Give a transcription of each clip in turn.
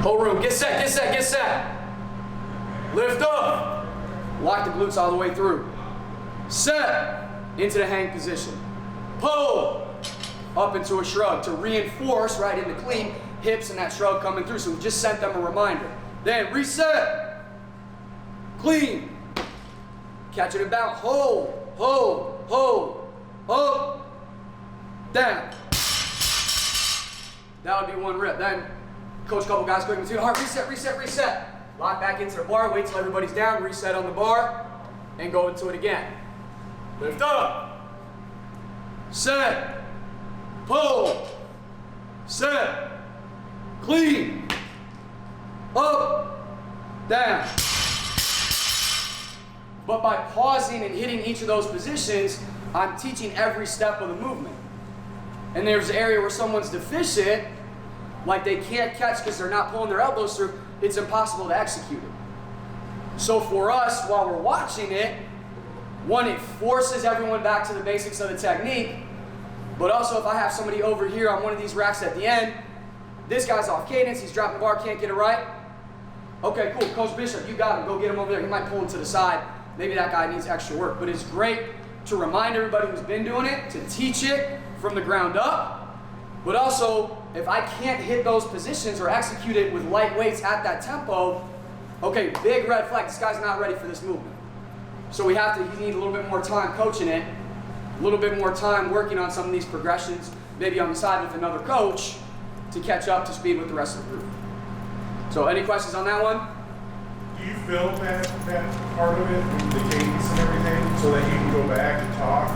Whole room, get set, get set, get set. Lift up. Lock the glutes all the way through. Set. Into the hang position. Pull. Up into a shrug to reinforce right into clean hips and that shrug coming through. So we just sent them a reminder. Then reset. Clean. Catch it in balance. Hold, hold, hold. Up. Down. That would be one rep. Then coach a couple guys quick between the heart. Reset, reset, reset. Lock back into the bar. Wait till everybody's down. Reset on the bar. And go into it again. Lift up. Set. Pull. Set. Clean. Up. Down. But by pausing and hitting each of those positions, I'm teaching every step of the movement. And there's an area where someone's deficient, like they can't catch because they're not pulling their elbows through, it's impossible to execute it. So for us, while we're watching it, one, it forces everyone back to the basics of the technique, but also if I have somebody over here on one of these racks at the end, this guy's off cadence, he's dropping the bar, can't get it right. Okay, cool, Coach Bishop, you got him, go get him over there. He might pull him to the side. Maybe that guy needs extra work, but it's great to remind everybody who's been doing it, to teach it from the ground up, but also if I can't hit those positions or execute it with light weights at that tempo, okay, big red flag, this guy's not ready for this movement. So we have to, he needs a little bit more time coaching it, a little bit more time working on some of these progressions, maybe on the side with another coach to catch up to speed with the rest of the group. So any questions on that one? Do you film that part of it, the cadence and everything, so that you can go back and talk?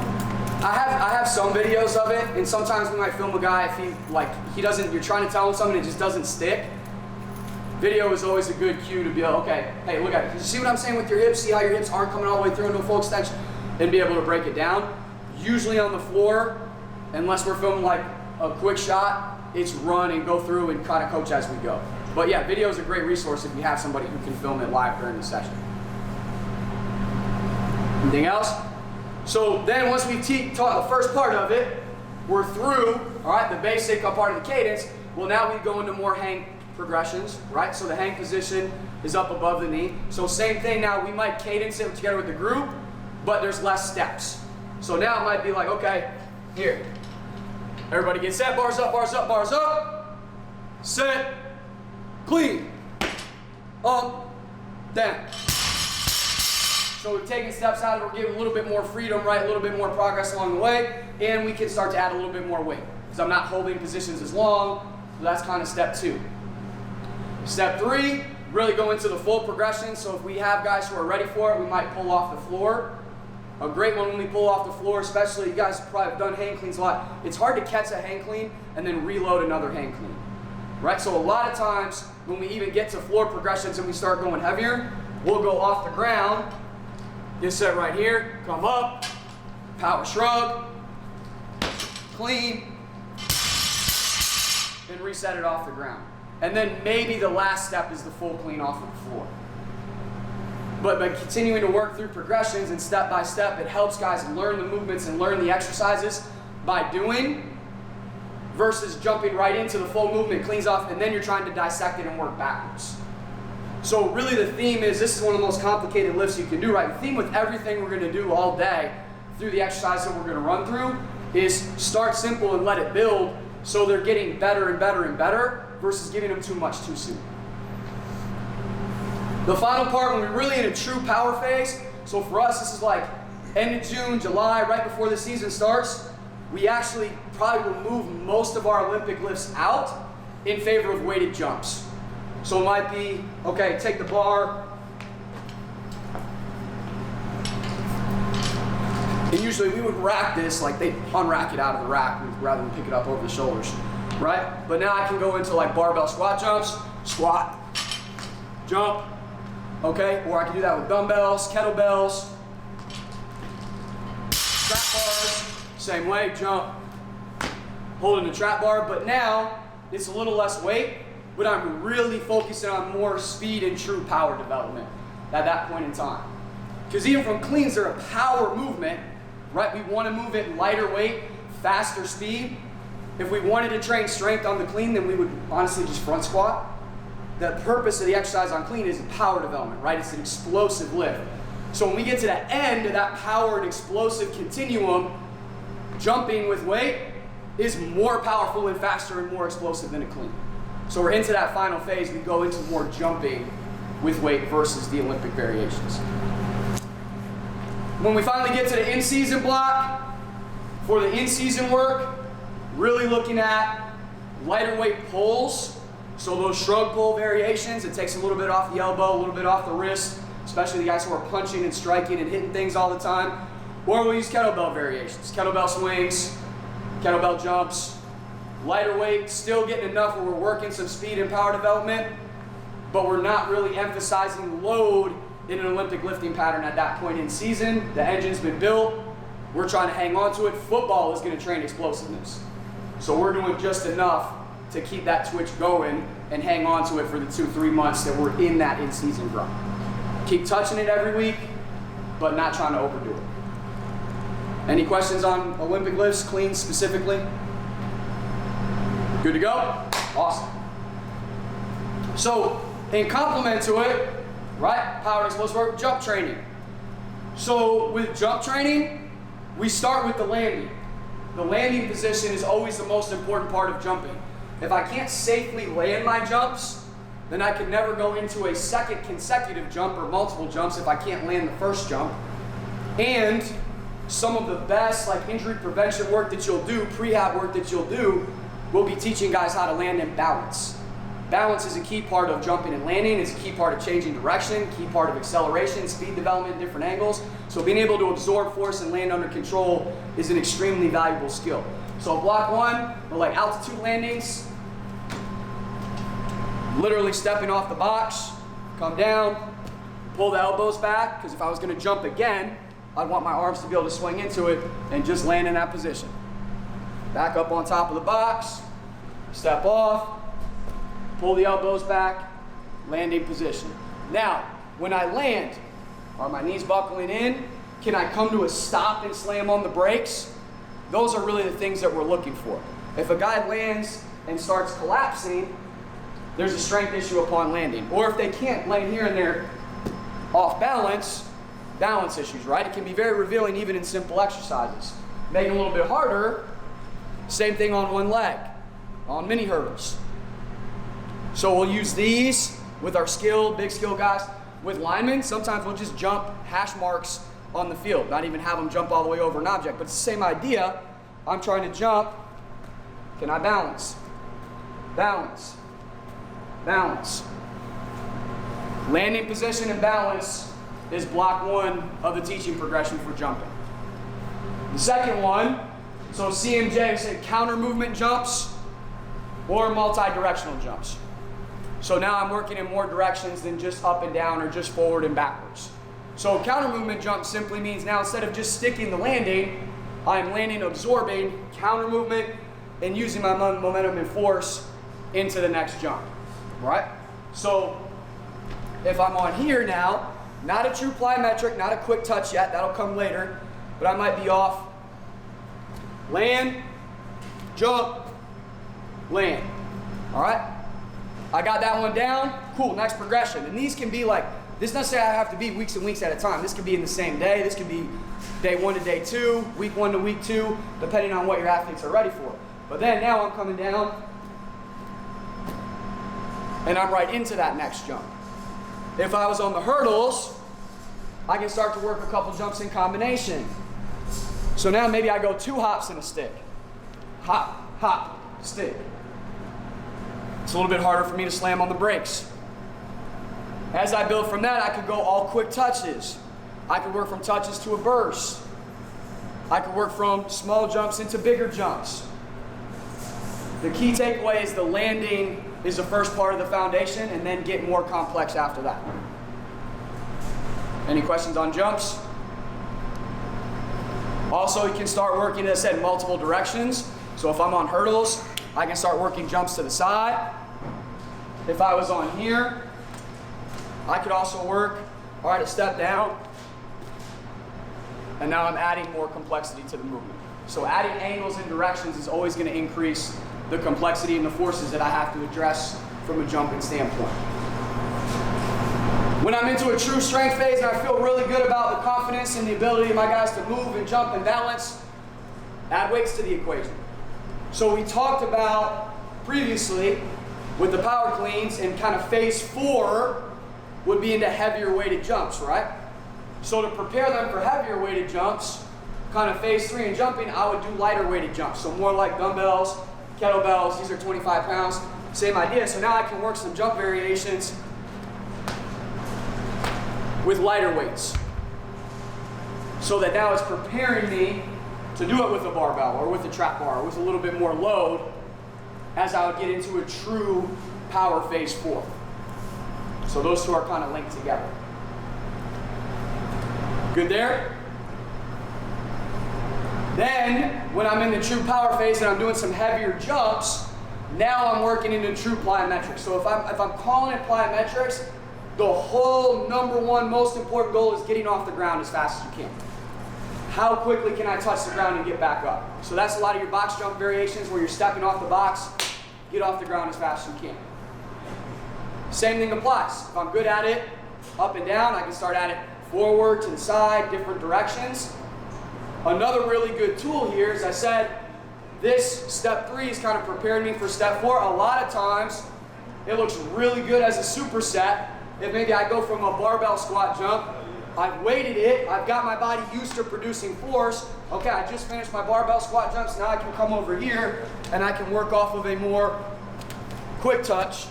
I have some videos of it, and sometimes we might film a guy if he doesn't, you're trying to tell him something, it just doesn't stick. Video is always a good cue to be like, okay, hey, look at it. You see what I'm saying with your hips? See how your hips aren't coming all the way through into a full extension? And be able to break it down. Usually on the floor, unless we're filming like a quick shot, it's run and go through and kind of coach as we go. But yeah, video is a great resource if you have somebody who can film it live during the session. Anything else? So then once we taught the first part of it, we're through, all right, the basic part of the cadence. Well, now we go into more hang progressions, right? So the hang position is up above the knee. So same thing now, we might cadence it together with the group, but there's less steps. So now it might be like, okay, here. Everybody get set, bars up, bars up, bars up. Set, clean, up, down. So we're taking steps out of it, we're giving a little bit more freedom, right? A little bit more progress along the way, and we can start to add a little bit more weight because I'm not holding positions as long. So that's kind of step 2. Step 3, really go into the full progression. So if we have guys who are ready for it, we might pull off the floor. A great one when we pull off the floor, especially you guys probably have done hang cleans a lot. It's hard to catch a hang clean and then reload another hang clean, right? So a lot of times when we even get to floor progressions and we start going heavier, we'll go off the ground, get set right here, come up, power shrug, clean, and reset it off the ground. And then maybe the last step is the full clean off of the floor. But by continuing to work through progressions and step by step, it helps guys learn the movements and learn the exercises by doing versus jumping right into the full movement, cleans off, and then you're trying to dissect it and work backwards. So really the theme is, this is one of the most complicated lifts you can do, right? The theme with everything we're gonna do all day through the exercise that we're gonna run through is start simple and let it build so they're getting better and better and better versus giving them too much too soon. The final part, when we're really in a true power phase, so for us this is like end of June, July, right before the season starts, we actually probably will move most of our Olympic lifts out in favor of weighted jumps. So it might be, okay, take the bar, and usually we would rack this, like they unrack it out of the rack rather than pick it up over the shoulders, right? But now I can go into like barbell squat jumps, squat, jump, okay? Or I can do that with dumbbells, kettlebells, trap bars, same way, jump, holding the trap bar, but now it's a little less weight, but I'm really focusing on more speed and true power development at that point in time. Because even from cleans, they're a power movement, right? We want to move it lighter weight, faster speed. If we wanted to train strength on the clean, then we would honestly just front squat. the purpose of the exercise on clean is power development, right? It's an explosive lift. So when we get to the end of that power and explosive continuum, jumping with weight is more powerful and faster and more explosive than a clean. So we're into that final phase. We go into more jumping with weight versus the Olympic variations. When we finally get to the in-season block, for the in-season work, really looking at lighter weight pulls. So those shrug pull variations, it takes a little bit off the elbow, a little bit off the wrist, especially the guys who are punching and striking and hitting things all the time. Or we'll use kettlebell variations, kettlebell swings, kettlebell jumps. Lighter weight, still getting enough where we're working some speed and power development, but we're not really emphasizing load in an Olympic lifting pattern at that point in season. The engine's been built. We're trying to hang on to it. Football is going to train explosiveness. So we're doing just enough to keep that twitch going and hang on to it for the 2-3 months that we're in that in-season grind. Keep touching it every week, but not trying to overdo it. Any questions on Olympic lifts, clean specifically? Good to go? Awesome. So, in complement to it, right, power and explosive work, jump training. So, with jump training, we start with the landing. The landing position is always the most important part of jumping. If I can't safely land my jumps, then I can never go into a second consecutive jump or multiple jumps if I can't land the first jump. And some of the best like injury prevention work that you'll do, prehab work that you'll do, will be teaching guys how to land in balance. Balance is a key part of jumping and landing. It's a key part of changing direction, key part of acceleration, speed development, different angles. So being able to absorb force and land under control is an extremely valuable skill. So block one, we're like altitude landings, literally stepping off the box, come down, pull the elbows back, because if I was going to jump again, I'd want my arms to be able to swing into it and just land in that position. Back up on top of the box, step off, pull the elbows back, landing position. Now, when I land, are my knees buckling in? Can I come to a stop and slam on the brakes? Those are really the things that we're looking for. If a guy lands and starts collapsing, there's a strength issue upon landing. Or if they can't land here and there off balance, balance issues, right? It can be very revealing even in simple exercises. Make it a little bit harder, same thing on one leg, on mini hurdles. So we'll use these with our skilled, big skill guys. With linemen, sometimes we'll just jump hash marks on the field, not even have them jump all the way over an object, but it's the same idea. I'm trying to jump, can I balance? Balance, balance. Landing position and balance is block one of the teaching progression for jumping. The second one, so CMJ, we said counter movement jumps or multi-directional jumps. So now I'm working in more directions than just up and down or just forward and backwards. So counter movement jump simply means now instead of just sticking the landing, I'm landing, absorbing counter movement and using my momentum and force into the next jump, right? So if I'm on here now, not a true plyometric, not a quick touch yet, that'll come later, but I might be off, land, jump, land, all right? I got that one down, cool, next progression. And these can be like, this doesn't say I have to be weeks and weeks at a time. This could be in the same day. This could be day 1 to day 2, week 1 to week 2, depending on what your athletes are ready for. But then now I'm coming down and I'm right into that next jump. If I was on the hurdles, I can start to work a couple jumps in combination. So now maybe I go 2 hops and a stick. Hop, hop, stick. It's a little bit harder for me to slam on the brakes. As I build from that, I could go all quick touches. I could work from touches to a burst. I could work from small jumps into bigger jumps. The key takeaway is the landing is the first part of the foundation and then get more complex after that. Any questions on jumps? Also, you can start working, as I said, multiple directions. So if I'm on hurdles, I can start working jumps to the side. If I was on here, I could also work, all right, a step down. And now I'm adding more complexity to the movement. So adding angles and directions is always going to increase the complexity and the forces that I have to address from a jumping standpoint. When I'm into a true strength phase and I feel really good about the confidence and the ability of my guys to move and jump and balance, add weights to the equation. So we talked about previously with the power cleans, and kind of phase 4 would be into heavier weighted jumps, right? So to prepare them for heavier weighted jumps, kind of phase 3 in jumping, I would do lighter weighted jumps. So more like dumbbells, kettlebells, these are 25 pounds, same idea. So now I can work some jump variations with lighter weights. So that now it's preparing me to do it with a barbell or with a trap bar or with a little bit more load as I would get into a true power phase 4. So those two are kind of linked together. Good there? Then, when I'm in the true power phase and I'm doing some heavier jumps, now I'm working into true plyometrics. So if I'm calling it plyometrics, the whole number one most important goal is getting off the ground as fast as you can. How quickly can I touch the ground and get back up? So that's a lot of your box jump variations where you're stepping off the box, get off the ground as fast as you can. Same thing applies. If I'm good at it, up and down, I can start at it forward to the side, different directions. Another really good tool here, as I said, this step 3 is kind of preparing me for step 4. A lot of times, it looks really good as a superset. If maybe I go from a barbell squat jump, I've weighted it, I've got my body used to producing force. Okay, I just finished my barbell squat jumps, now I can come over here and I can work off of a more quick touch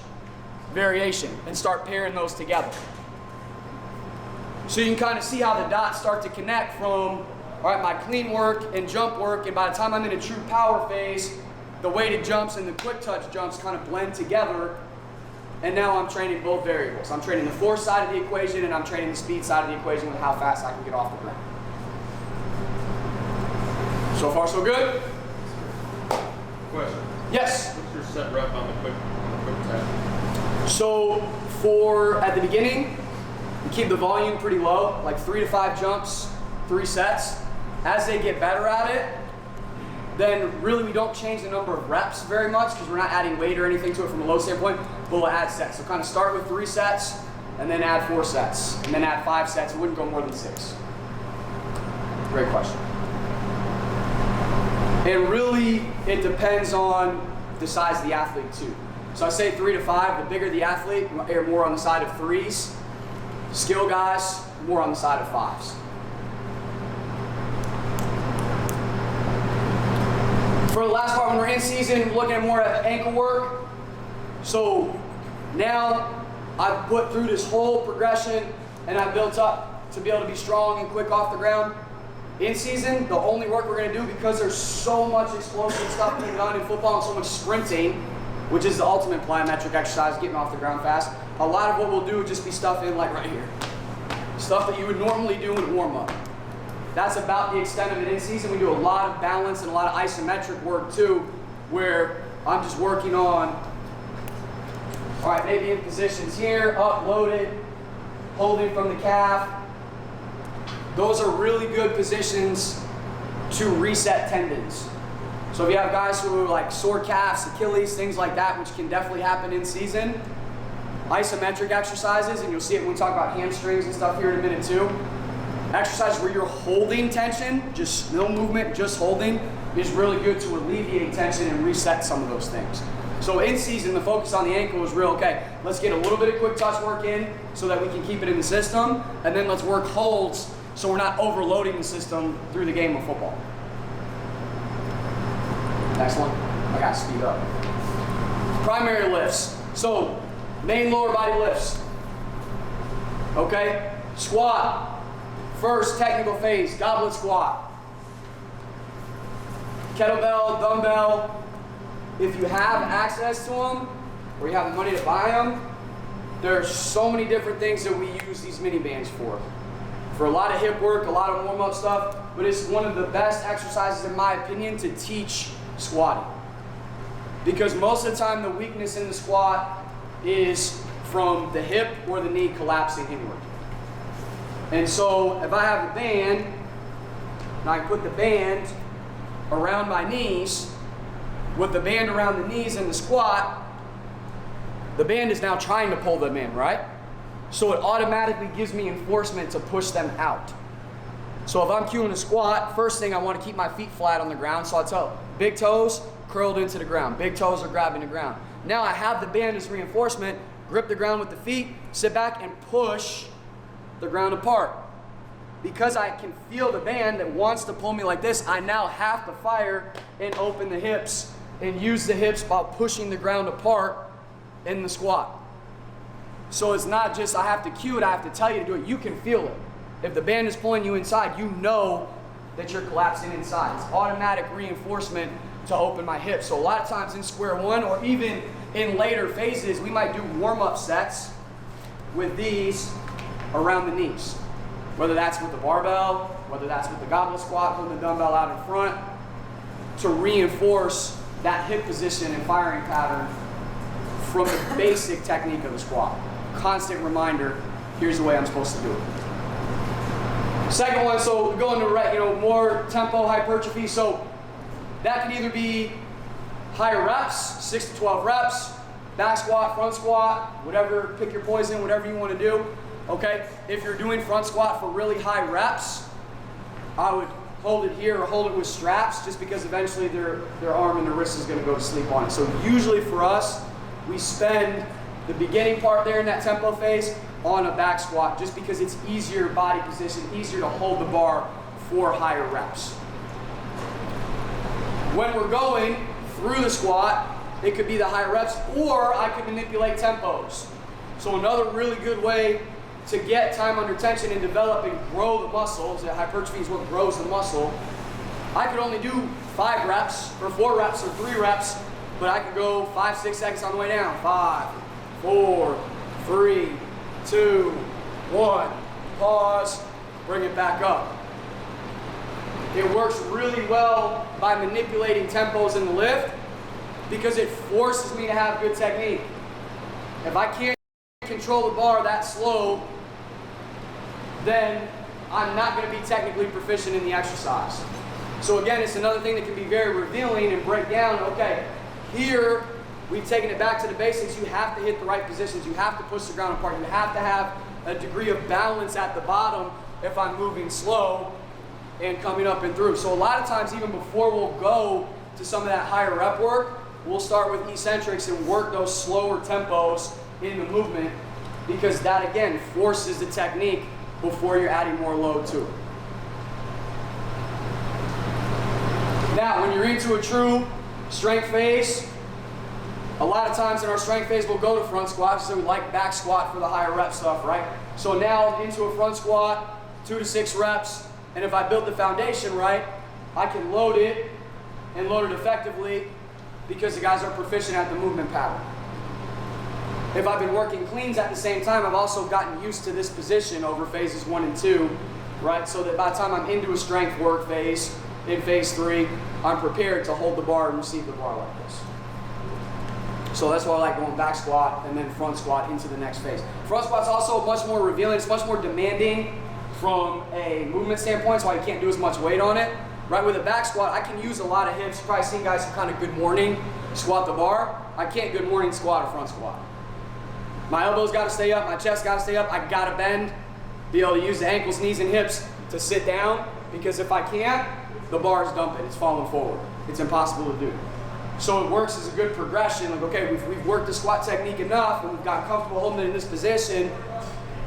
variation and start pairing those together. So you can kind of see how the dots start to connect from, all right, my clean work and jump work, and by the time I'm in a true power phase, the weighted jumps and the quick touch jumps kind of blend together, and now I'm training both variables. I'm training the force side of the equation, and I'm training the speed side of the equation with how fast I can get off the ground. So far, so good? Question. Yes? What's your set rep on the quick tap? So at the beginning, we keep the volume pretty low, like 3 to 5 jumps, 3 sets. As they get better at it, then really we don't change the number of reps very much because we're not adding weight or anything to it from a low standpoint, but we'll add sets. So kind of start with 3 sets, and then add 4 sets, and then add 5 sets. It wouldn't go more than 6. Great question. And really, it depends on the size of the athlete too. So I say 3 to 5, the bigger the athlete, are more on the side of 3s. Skill guys, more on the side of 5s. For the last part, when we're in season, we're looking at more at ankle work. So now I've put through this whole progression and I've built up to be able to be strong and quick off the ground. In season, the only work we're going to do, because there's so much explosive stuff being done in football and so much sprinting, which is the ultimate plyometric exercise, getting off the ground fast, a lot of what we'll do would just be stuff in like right here. Stuff that you would normally do in warm up. That's about the extent of it in season. We do a lot of balance and a lot of isometric work too, where I'm just working on, all right, maybe in positions here, up, loaded, holding from the calf. Those are really good positions to reset tendons. So if you have guys who are like sore calves, Achilles, things like that, which can definitely happen in season, isometric exercises, and you'll see it when we talk about hamstrings and stuff here in a minute too. Exercises where you're holding tension, just no movement, just holding, is really good to alleviate tension and reset some of those things. So in season, the focus on the ankle is real, okay, let's get a little bit of quick touch work in so that we can keep it in the system, and then let's work holds so we're not overloading the system through the game of football. Next one, I gotta speed up. Primary lifts. So, main lower body lifts. Okay, squat. First technical phase, goblet squat. Kettlebell, dumbbell. If you have access to them, or you have the money to buy them, there are so many different things that we use these mini bands for. For a lot of hip work, a lot of warm-up stuff, but it's one of the best exercises, in my opinion, to teach squatting. Because most of the time, the weakness in the squat is from the hip or the knee collapsing inward. And so if I have a band, and I put the band around my knees, with the band around the knees in the squat, The band is now trying to pull them in, right? So it automatically gives me enforcement to push them out. So if I'm cueing a squat, first thing I want to keep my feet flat on the ground. So I tell big toes curled into the ground. Big toes are grabbing the ground. Now I have the band as reinforcement, grip the ground with the feet, sit back and push the ground apart. Because I can feel the band that wants to pull me like this, I now have to fire and open the hips and use the hips while pushing the ground apart in the squat. So it's not just I have to cue it, I have to tell you to do it. You can feel it. If the band is pulling you inside, you know that you're collapsing inside. It's automatic reinforcement to open my hips. So a lot of times in square one or even in later phases, we might do warm-up sets with these around the knees. Whether that's with the barbell, whether that's with the goblet squat, putting the dumbbell out in front, to reinforce that hip position and firing pattern from the basic technique of the squat. Constant reminder, here's the way I'm supposed to do it. Second one, so we go into more tempo hypertrophy. So that can either be higher reps, 6 to 12 reps, back squat, front squat, whatever, pick your poison, whatever you want to do. Okay, if you're doing front squat for really high reps, I would hold it here or hold it with straps, just because eventually their arm and their wrist is going to go to sleep on it. So usually for us, we spend the beginning part there in that tempo phase on a back squat, just because it's easier body position, easier to hold the bar for higher reps. When we're going through the squat, it could be the higher reps, or I could manipulate tempos. So another really good way to get time under tension and develop and grow the muscles, that hypertrophy is what grows the muscle. I could only do 5 reps or 4 reps or 3 reps, but I could go 5, 6 seconds on the way down. 5, 4, 3, 2, 1, pause, bring it back up. It works really well by manipulating tempos in the lift because it forces me to have good technique. If I can't control the bar that slow, then I'm not going to be technically proficient in the exercise. So again, it's another thing that can be very revealing and break down. Okay, here we've taken it back to the basics. You have to hit the right positions. You have to push the ground apart. You have to have a degree of balance at the bottom if I'm moving slow and coming up and through. So a lot of times, even before we'll go to some of that higher rep work, we'll start with eccentrics and work those slower tempos in the movement, because that again forces the technique before you're adding more load to it. Now, when you're into a true strength phase, a lot of times in our strength phase we'll go to front squat, so we like back squat for the higher rep stuff, right? So now into a front squat, 2 to 6 reps, and if I build the foundation right, I can load it and load it effectively because the guys are proficient at the movement pattern. If I've been working cleans at the same time, I've also gotten used to this position over phases 1 and 2, right? So that by the time I'm into a strength work phase, in phase 3, I'm prepared to hold the bar and receive the bar like this. So that's why I like going back squat and then front squat into the next phase. Front squat's also much more revealing, it's much more demanding from a movement standpoint, so I can't do as much weight on it. Right, with a back squat, I can use a lot of hips. You've probably seen guys who kind of good morning squat the bar. I can't good morning squat a front squat. My elbows got to stay up, my chest got to stay up, I got to bend, be able to use the ankles, knees, and hips to sit down, because if I can't, the bar is dumping, it's falling forward. It's impossible to do. So it works as a good progression, like, okay, we've worked the squat technique enough and we've got comfortable holding it in this position.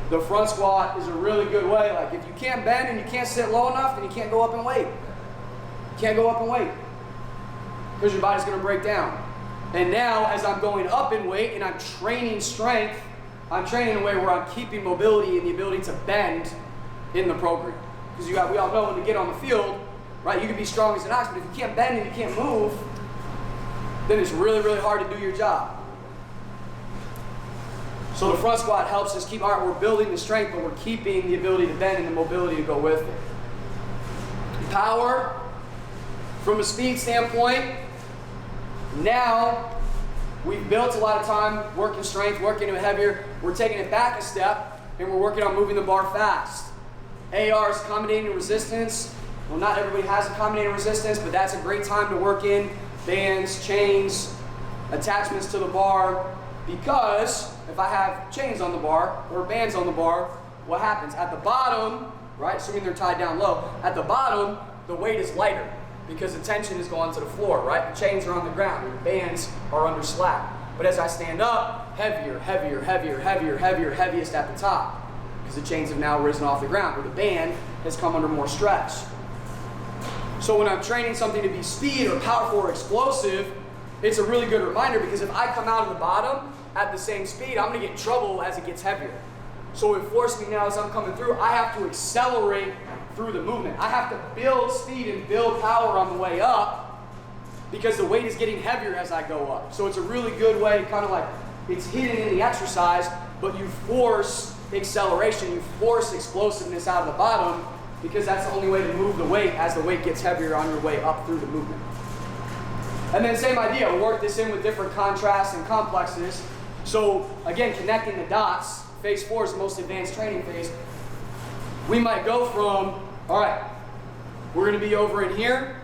The front squat is a really good way. Like, if you can't bend and you can't sit low enough, then you can't go up and weight. You can't go up and weight because your body's going to break down. And now, as I'm going up in weight and I'm training strength, I'm training in a way where I'm keeping mobility and the ability to bend in the program. Because we all know when to get on the field, right? You can be strong as an ox, but if you can't bend and you can't move, then it's really, really hard to do your job. So the front squat helps us keep, all right, we're building the strength, but we're keeping the ability to bend and the mobility to go with it. Power, from a speed standpoint, now we've built a lot of time working strength, working it heavier. We're taking it back a step and we're working on moving the bar fast. AR is accommodating resistance. Well, not everybody has accommodating resistance, but that's a great time to work in bands, chains, attachments to the bar, Because if I have chains on the bar or bands on the bar, what happens? At the bottom, right, assuming they're tied down low, at the bottom, the weight is lighter because the tension is going to the floor, right? The chains are on the ground, and the bands are under slack. But as I stand up, heavier, heavier, heavier, heavier, heavier, heaviest at the top because the chains have now risen off the ground, or the band has come under more stress. So when I'm training something to be speed or powerful or explosive, it's a really good reminder, because if I come out of the bottom at the same speed, I'm going to get in trouble as it gets heavier. So it forced me now, as I'm coming through, I have to accelerate through the movement. I have to build speed and build power on the way up because the weight is getting heavier as I go up. So it's a really good way, kind of like it's hidden in the exercise, but you force acceleration, you force explosiveness out of the bottom, because that's the only way to move the weight as the weight gets heavier on your way up through the movement. And then same idea, we'll work this in with different contrasts and complexes. So again, connecting the dots, phase 4 is the most advanced training phase. We might go from, all right, we're gonna be over in here,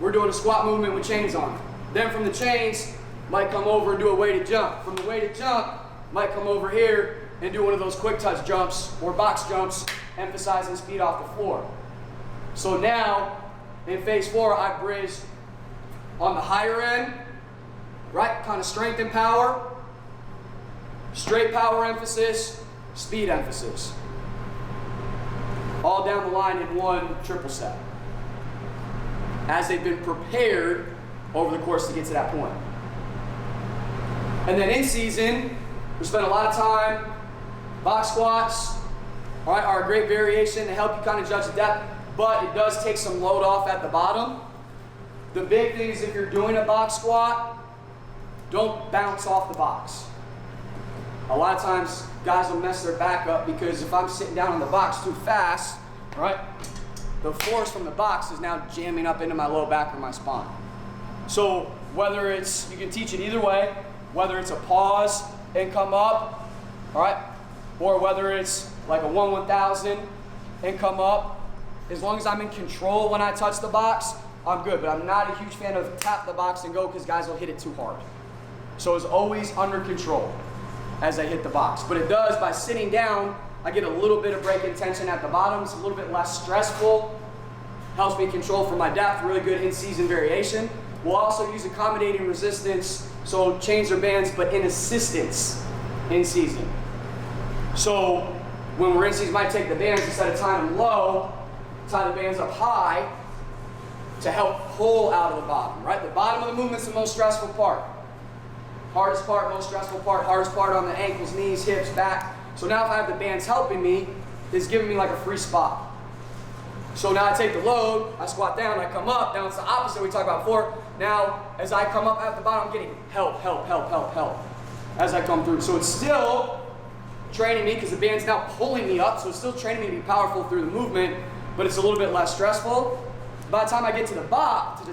we're doing a squat movement with chains on. Then from the chains, might come over and do a weighted jump. From the weighted jump, might come over here and do one of those quick touch jumps or box jumps, emphasizing speed off the floor. So now, in phase 4, I bridge on the higher end, right? Kind of strength and power, straight power emphasis, speed emphasis. All down the line in one triple set, as they've been prepared over the course to get to that point. And then in season, we spend a lot of time, box squats, all right, are a great variation to help you kind of judge the depth, but it does take some load off at the bottom. The big thing is, if you're doing a box squat, don't bounce off the box. A lot of times guys will mess their back up because if I'm sitting down on the box too fast, right, the force from the box is now jamming up into my low back or my spine. So whether it's, you can teach it either way, whether it's a pause and come up, all right, or whether it's like a 1/1000 and come up, as long as I'm in control when I touch the box, I'm good. But I'm not a huge fan of tap the box and go, because guys will hit it too hard. So it's always under control as I hit the box. But it does, by sitting down, I get a little bit of break in tension at the bottom. It's a little bit less stressful. Helps me control for my depth, really good in-season variation. We'll also use accommodating resistance, so chains or bands, but in assistance in season. So when we're in season, might take the bands, instead of tying them low, tie the bands up high to help pull out of the bottom, right? The bottom of the movement's the most stressful part. Hardest part, most stressful part, hardest part on the ankles, knees, hips, back. So now if I have the bands helping me, it's giving me like a free spot. So now I take the load, I squat down, I come up. Now it's the opposite we talked about before. Now, as I come up at the bottom, I'm getting help, help, help, help, help as I come through. So it's still training me, because the band's now pulling me up, so it's still training me to be powerful through the movement, but it's a little bit less stressful. By the time I get to the top,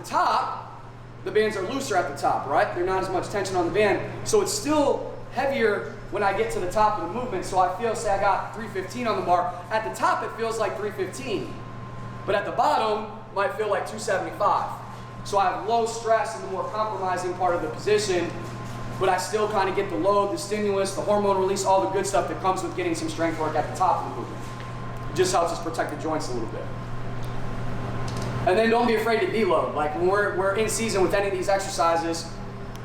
the bands are looser at the top, right? There's not as much tension on the band. So it's still heavier when I get to the top of the movement. So I feel, say I got 315 on the bar. At the top, it feels like 315. But at the bottom, might feel like 275. So I have low stress in the more compromising part of the position, but I still kind of get the load, the stimulus, the hormone release, all the good stuff that comes with getting some strength work at the top of the movement. It just helps us protect the joints a little bit. And then don't be afraid to deload. Like when we're in season with any of these exercises,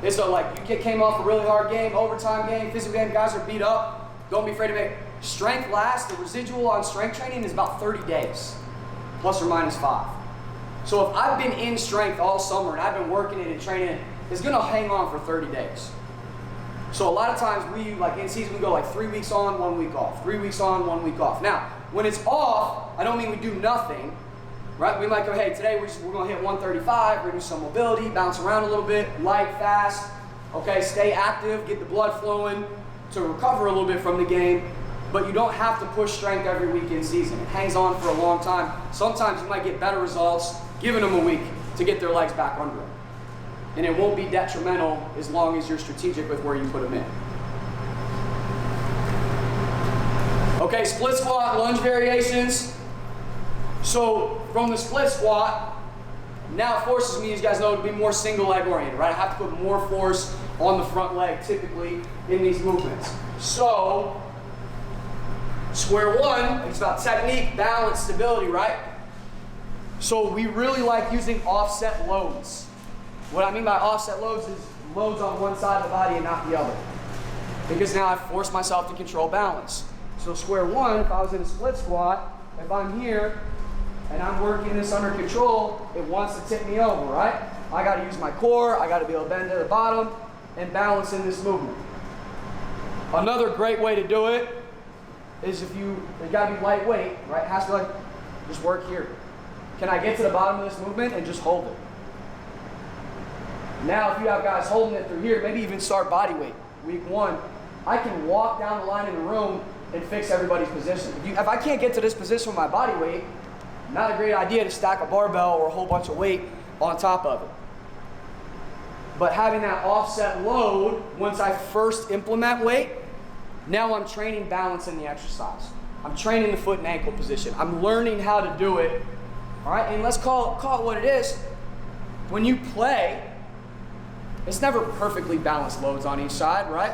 it's like you came off a really hard game, overtime game, physical game, guys are beat up. Don't be afraid to make strength last. The residual on strength training is about 30 days, plus or minus 5. So if I've been in strength all summer and I've been working it and training it, it's gonna hang on for 30 days. So a lot of times we, like in season, we go like 3 weeks on, 1 week off, 3 weeks on, 1 week off. Now, when it's off, I don't mean we do nothing, right? We might go, hey, today we're gonna hit 135, we're gonna do some mobility, bounce around a little bit, light, fast, okay, stay active, get the blood flowing to recover a little bit from the game, but you don't have to push strength every week in season. It hangs on for a long time. Sometimes you might get better results giving them a week to get their legs back under them. And it won't be detrimental as long as you're strategic with where you put them in. Okay, split squat, lunge variations. So from the split squat, Now it forces me, as you guys know, to be more single leg oriented, right? I have to put more force on the front leg typically in these movements. So, square one, it's about technique, balance, stability, right? So we really like using offset loads. What I mean by offset loads is loads on one side of the body and not the other. Because now I force myself to control balance. So square one, if I was in a split squat, if I'm here and I'm working this under control, it wants to tip me over, right? I gotta use my core, I gotta be able to bend to the bottom and balance in this movement. Another great way to do it is it gotta be lightweight, right? It has to be like, just work here. Can I get to the bottom of this movement and just hold it? Now, if you have guys holding it through here, maybe even start body weight. Week one, I can walk down the line in the room and fix everybody's position. If I can't get to this position with my body weight, not a great idea to stack a barbell or a whole bunch of weight on top of it. But having that offset load, once I first implement weight, now I'm training balance in the exercise. I'm training the foot and ankle position. I'm learning how to do it. All right, and let's call it what it is. When you play, it's never perfectly balanced loads on each side, right?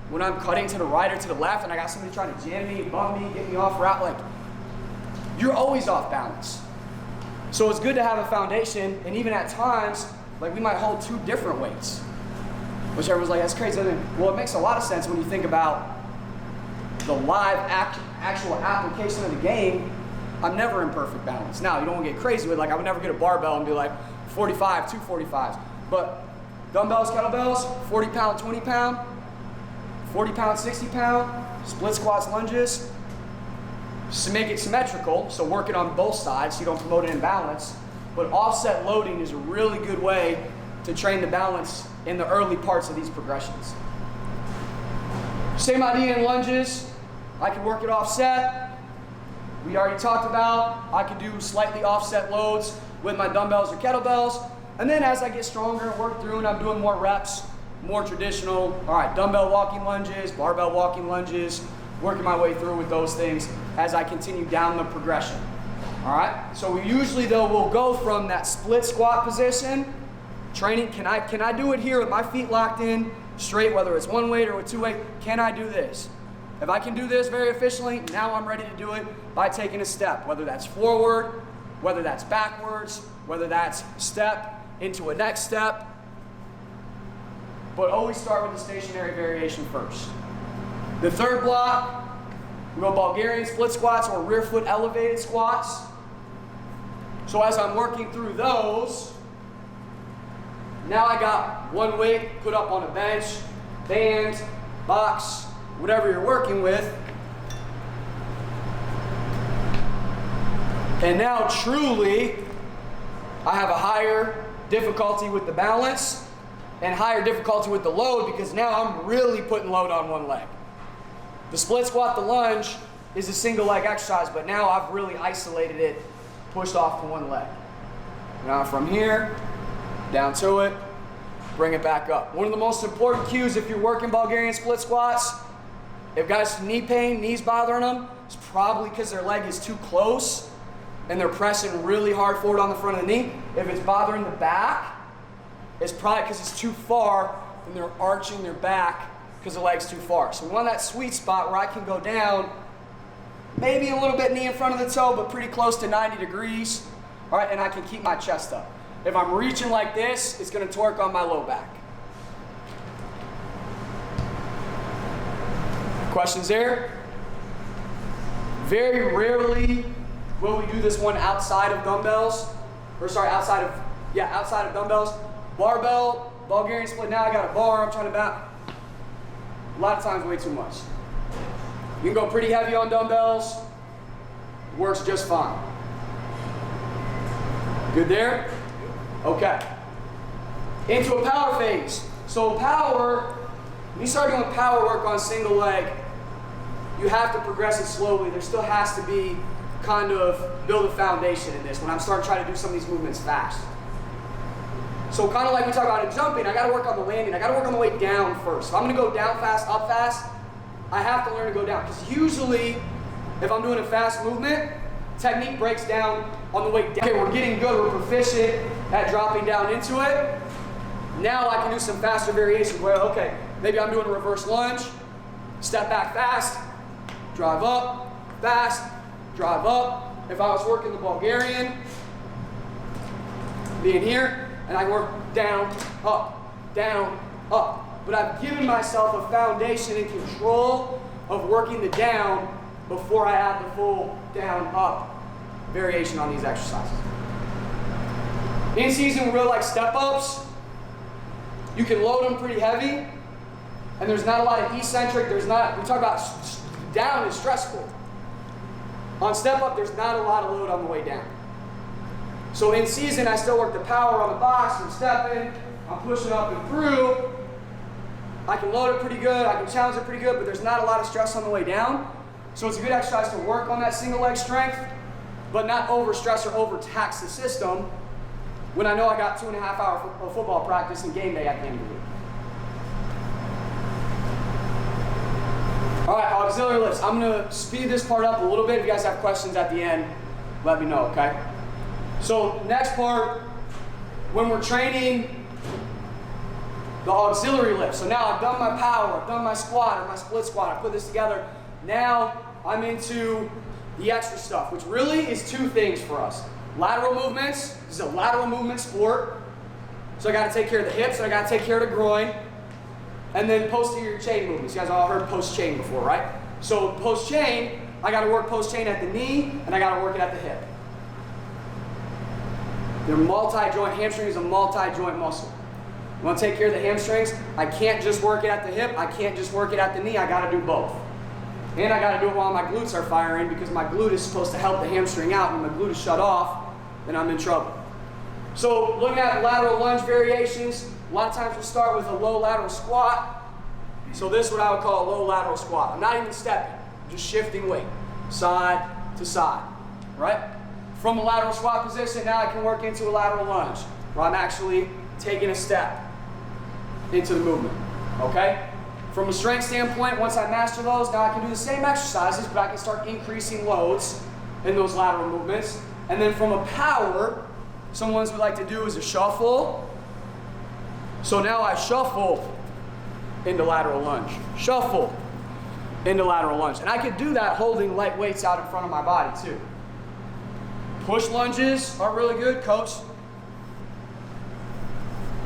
When I'm cutting to the right or to the left and I got somebody trying to jam me, bump me, get me off route, like, you're always off balance. So it's good to have a foundation, and even at times, like we might hold two different weights. Which everyone's like, that's crazy. Well, it makes a lot of sense when you think about the live actual application of the game. I'm never in perfect balance. Now, you don't want to get crazy with, like, I would never get a barbell and be like 45, 2 45s. But dumbbells, kettlebells, 40 pound, 20 pound, 40 pound, 60 pound, split squats, lunges. Just to make it symmetrical, so work it on both sides so you don't promote an imbalance. But offset loading is a really good way to train the balance in the early parts of these progressions. Same idea in lunges. I can work it offset. We already talked about, I can do slightly offset loads with my dumbbells or kettlebells. And then as I get stronger and work through and I'm doing more reps, more traditional, all right, dumbbell walking lunges, barbell walking lunges, working my way through with those things as I continue down the progression. All right, so we usually though will go from that split squat position, training, can I do it here with my feet locked in straight, whether it's one weight or with two weight, can I do this? If I can do this very efficiently, now I'm ready to do it by taking a step, whether that's forward, whether that's backwards, whether that's step into a next step. But always start with the stationary variation first. The third block, we go Bulgarian split squats or rear foot elevated squats. So as I'm working through those, now I got one weight put up on a bench, band, box, whatever you're working with. And now truly, I have a higher difficulty with the balance and higher difficulty with the load because now I'm really putting load on one leg. The split squat, the lunge is a single leg exercise, but now I've really isolated it, pushed off to one leg. Now from here, down to it, bring it back up. One of the most important cues if you're working Bulgarian split squats, if guys knee pain, knees bothering them, it's probably because their leg is too close and they're pressing really hard forward on the front of the knee. If it's bothering the back, it's probably because it's too far and they're arching their back because the leg's too far. So we want that sweet spot where I can go down, maybe a little bit knee in front of the toe, but pretty close to 90 degrees, all right, and I can keep my chest up. If I'm reaching like this, it's gonna torque on my low back. Questions there? Very rarely will we do this one outside of dumbbells, outside of dumbbells. Barbell, Bulgarian split, now I got a bar, I'm trying to bounce. A lot of times way too much. You can go pretty heavy on dumbbells, works just fine. Good there? Okay. Into a power phase. So power, when you start doing power work on single leg, you have to progress it slowly. There still has to be kind of build a foundation in this when I'm starting to try to do some of these movements fast. So kind of like we talk about in jumping, I gotta work on the landing. I gotta work on the way down first. If I'm gonna go down fast, up fast, I have to learn to go down. Because usually, if I'm doing a fast movement, technique breaks down on the way down. Okay, we're getting good, we're proficient at dropping down into it. Now I can do some faster variations where, okay, maybe I'm doing a reverse lunge, step back fast, drive up, fast, drive up. If I was working the Bulgarian, being here, and I work down, up, down, up. But I've given myself a foundation and control of working the down before I add the full down, up variation on these exercises. In season, we really like step ups. You can load them pretty heavy, and there's not a lot of eccentric. We talk about down is stressful. On step up, there's not a lot of load on the way down. So in season, I still work the power on the box. I'm stepping, I'm pushing up and through. I can load it pretty good, I can challenge it pretty good, but there's not a lot of stress on the way down. So it's a good exercise to work on that single leg strength, but not overstress or overtax the system when I know I got 2.5 hours of football practice and game day at the end of the week. All right, auxiliary lifts. I'm gonna speed this part up a little bit. If you guys have questions at the end, let me know, okay? So next part, when we're training the auxiliary lift. So now I've done my power, I've done my squat or my split squat, I put this together. Now I'm into the extra stuff, which really is two things for us. Lateral movements, this is a lateral movement sport. So I gotta take care of the hips and I gotta take care of the groin. And then posterior chain movements. You guys all heard post chain before, right? So post chain, I gotta work post chain at the knee and I gotta work it at the hip. They're multi-joint, hamstring is a multi-joint muscle. You want to take care of the hamstrings? I can't just work it at the hip. I can't just work it at the knee. I got to do both. And I got to do it while my glutes are firing because my glute is supposed to help the hamstring out. When my glute is shut off, then I'm in trouble. So looking at lateral lunge variations, a lot of times we'll start with a low lateral squat. So this is what I would call a low lateral squat. I'm not even stepping, I'm just shifting weight, side to side, right? From a lateral squat position, now I can work into a lateral lunge where I'm actually taking a step into the movement, okay? From a strength standpoint, once I master those, now I can do the same exercises, but I can start increasing loads in those lateral movements. And then from a power, some ones we like to do is a shuffle. So now I shuffle into lateral lunge, shuffle into lateral lunge. And I could do that holding light weights out in front of my body too. Push lunges are really good, coach.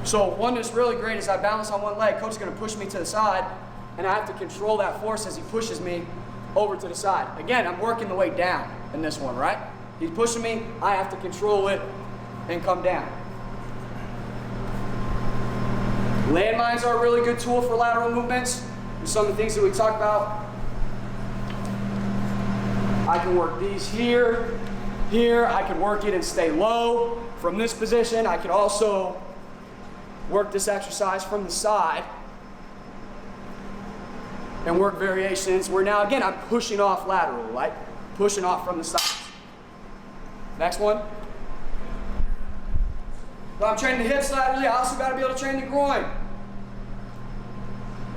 So one that's really great is I balance on one leg. Coach is going to push me to the side, and I have to control that force as he pushes me over to the side. Again, I'm working the way down in this one, right? He's pushing me, I have to control it and come down. Landmines are a really good tool for lateral movements. There's some of the things that we talked about. I can work these here, here. I can work it and stay low from this position. I could also work this exercise from the side and work variations where now again I'm pushing off lateral, right? Pushing off from the sides. Next one. If I'm training the hips laterally, I also got to be able to train the groin.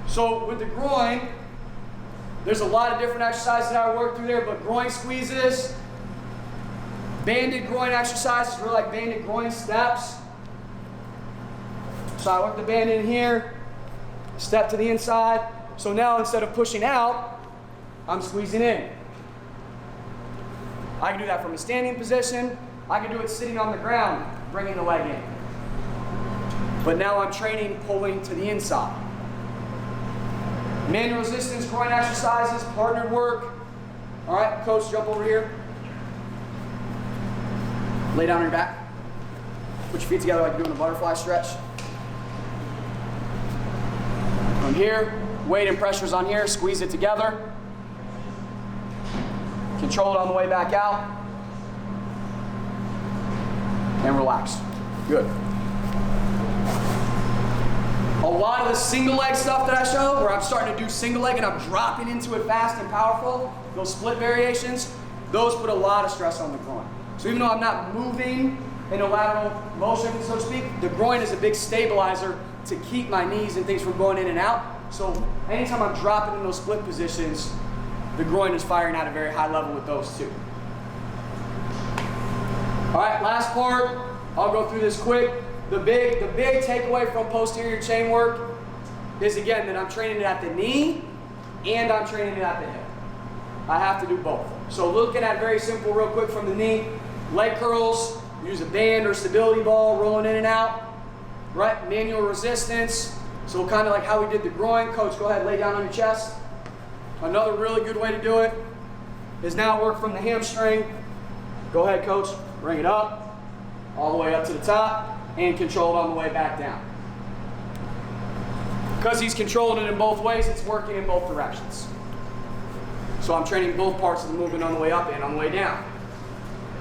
So with the groin, there's a lot of different exercises that I work through there, but groin squeezes, banded groin exercises, really like banded groin steps. So I work the band in here, step to the inside. So now instead of pushing out, I'm squeezing in. I can do that from a standing position. I can do it sitting on the ground, bringing the leg in. But now I'm training pulling to the inside. Manual resistance groin exercises, partnered work. All right, coach, jump over here. Lay down on your back. Put your feet together like you're doing a butterfly stretch. From here, weight and pressure's on here, squeeze it together. Control it on the way back out. And relax. Good. A lot of the single leg stuff that I showed, where I'm starting to do single leg and I'm dropping into it fast and powerful, those split variations, those put a lot of stress on the groin. So even though I'm not moving in a lateral motion, so to speak, the groin is a big stabilizer to keep my knees and things from going in and out. So anytime I'm dropping in those split positions, the groin is firing at a very high level with those two. All right, last part, I'll go through this quick. The big takeaway from posterior chain work is, again, that I'm training it at the knee and I'm training it at the hip. I have to do both. So looking at very simple real quick from the knee, leg curls, use a band or stability ball rolling in and out, right? Manual resistance. So kind of like how we did the groin. Coach, go ahead, lay down on your chest. Another really good way to do it is now work from the hamstring. Go ahead, coach, bring it up, all the way up to the top, and control it on the way back down. Because he's controlling it in both ways, it's working in both directions. So I'm training both parts of the movement on the way up and on the way down.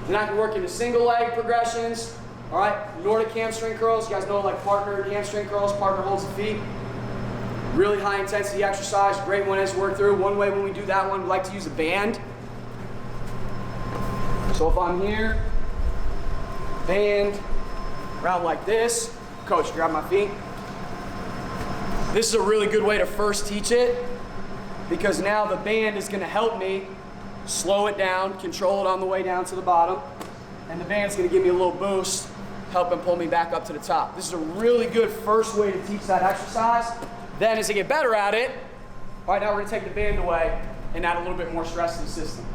Then I can work into single leg progressions. All right, Nordic hamstring curls. You guys know, like partnered hamstring curls, partner holds the feet. Really high intensity exercise, great one as work through. One way when we do that one, we like to use a band. So if I'm here, band, around like this. Coach, grab my feet. This is a really good way to first teach it, because now the band is going to help me slow it down, control it on the way down to the bottom, and the band's going to give me a little boost, helping pull me back up to the top. This is a really good first way to teach that exercise. Then as I get better at it, all right, now we're going to take the band away and add a little bit more stress to the system.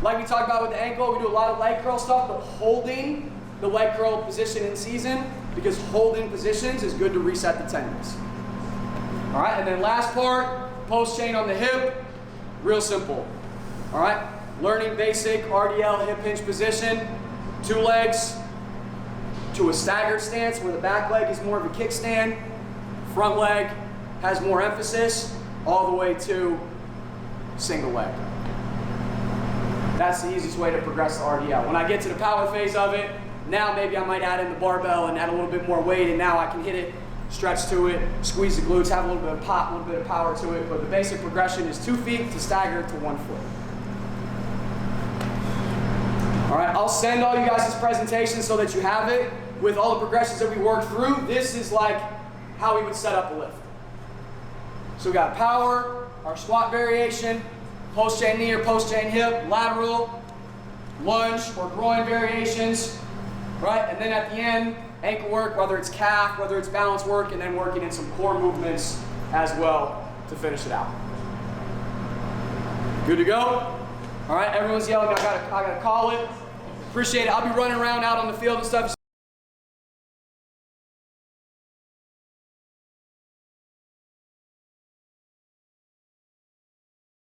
Like we talked about with the ankle, we do a lot of leg curl stuff, but holding the leg curl position in season, because holding positions is good to reset the tendons. All right, and then last part, post chain on the hip, real simple. All right, learning basic RDL hip hinge position, 2 legs to a staggered stance where the back leg is more of a kickstand, front leg has more emphasis, all the way to single leg. That's the easiest way to progress the RDL. When I get to the power phase of it, now maybe I might add in the barbell and add a little bit more weight, and now I can hit it, stretch to it, squeeze the glutes, have a little bit of pop, a little bit of power to it. But the basic progression is 2 feet to stagger to 1 foot. All right, I'll send all you guys this presentation so that you have it with all the progressions that we worked through. This is like how we would set up a lift. So we got power, our squat variation, post chain knee or post chain hip, lateral, lunge or groin variations, right? And then at the end, ankle work, whether it's calf, whether it's balance work, and then working in some core movements as well to finish it out. Good to go? All right, everyone's yelling, I gotta call it. Appreciate it. I'll be running around out on the field and stuff.